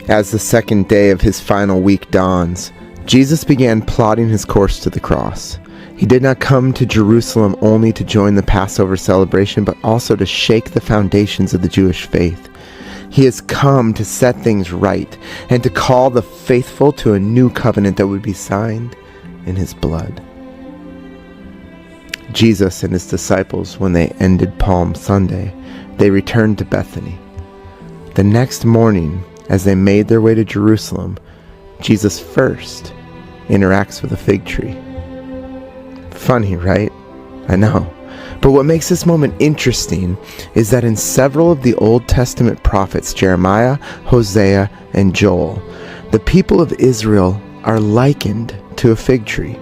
As the second day of his final week dawns, Jesus began plotting his course to the cross. He did not come to Jerusalem only to join the Passover celebration, but also to shake the foundations of the Jewish faith. He has come to set things right and to call the faithful to a new covenant that would be signed in his blood. Jesus and his disciples, when they ended Palm Sunday, they returned to Bethany. The next morning, as they made their way to Jerusalem, Jesus first interacts with a fig tree. Funny, right? I know. But what makes this moment interesting is that in several of the Old Testament prophets, Jeremiah, Hosea, and Joel, the people of Israel are likened to a fig tree.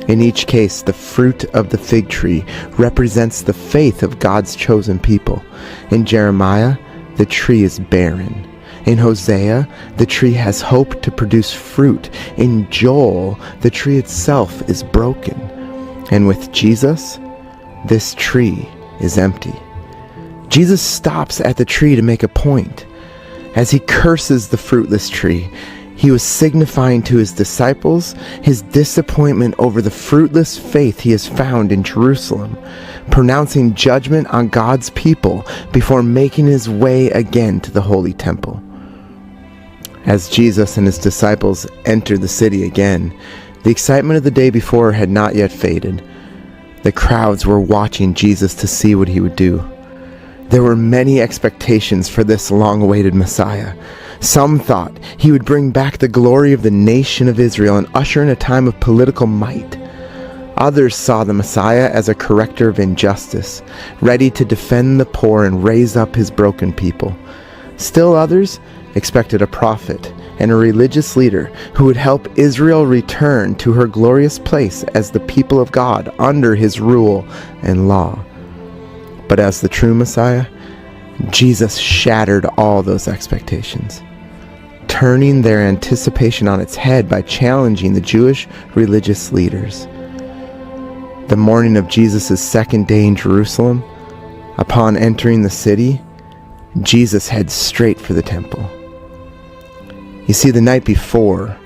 In each case, the fruit of the fig tree represents the faith of God's chosen people. In Jeremiah, the tree is barren. In Hosea, the tree has hope to produce fruit. In Joel, the tree itself is broken. And with Jesus, this tree is empty. Jesus stops at the tree to make a point. As he curses the fruitless tree, he was signifying to his disciples his disappointment over the fruitless faith he has found in Jerusalem, pronouncing judgment on God's people before making his way again to the holy temple. As Jesus and his disciples entered the city again, the excitement of the day before had not yet faded. The crowds were watching Jesus to see what he would do. There were many expectations for this long-awaited Messiah. Some thought he would bring back the glory of the nation of Israel and usher in a time of political might. Others saw the Messiah as a corrector of injustice, ready to defend the poor and raise up his broken people. Still others expected a prophet and a religious leader who would help Israel return to her glorious place as the people of God under his rule and law. But as the true Messiah, Jesus shattered all those expectations, turning their anticipation on its head by challenging the Jewish religious leaders. The morning of Jesus' second day in Jerusalem, upon entering the city, Jesus heads straight for the temple. You see, the night before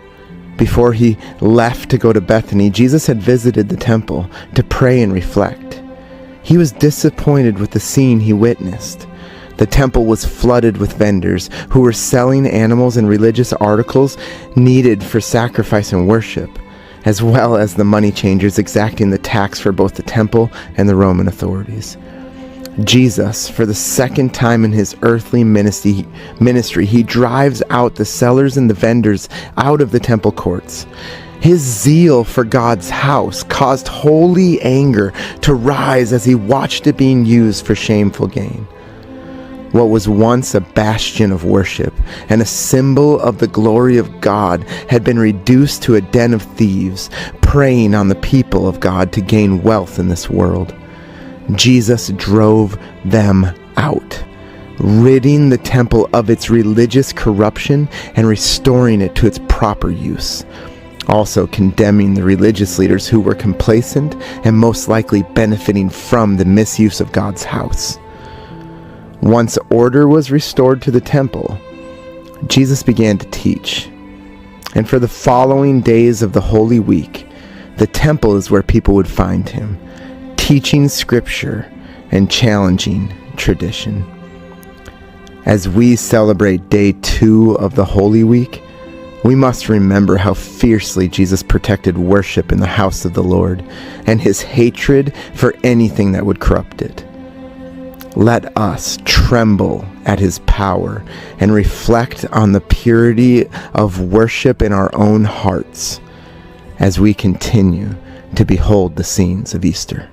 he left to go to Bethany, Jesus had visited the temple to pray and reflect. He was disappointed with the scene he witnessed. The temple was flooded with vendors who were selling animals and religious articles needed for sacrifice and worship, as well as the money changers exacting the tax for both the temple and the Roman authorities. Jesus, for the second time in his earthly ministry, he drives out the sellers and the vendors out of the temple courts. His zeal for God's house caused holy anger to rise as he watched it being used for shameful gain. What was once a bastion of worship and a symbol of the glory of God had been reduced to a den of thieves, preying on the people of God to gain wealth in this world. Jesus drove them out, ridding the temple of its religious corruption and restoring it to its proper use, also condemning the religious leaders who were complacent and most likely benefiting from the misuse of God's house. Once order was restored to the temple, Jesus began to teach. And for the following days of the Holy Week, the temple is where people would find him, teaching scripture and challenging tradition. As we celebrate day 2 of the Holy Week, we must remember how fiercely Jesus protected worship in the house of the Lord and his hatred for anything that would corrupt it. Let us tremble at his power and reflect on the purity of worship in our own hearts as we continue to behold the scenes of Easter.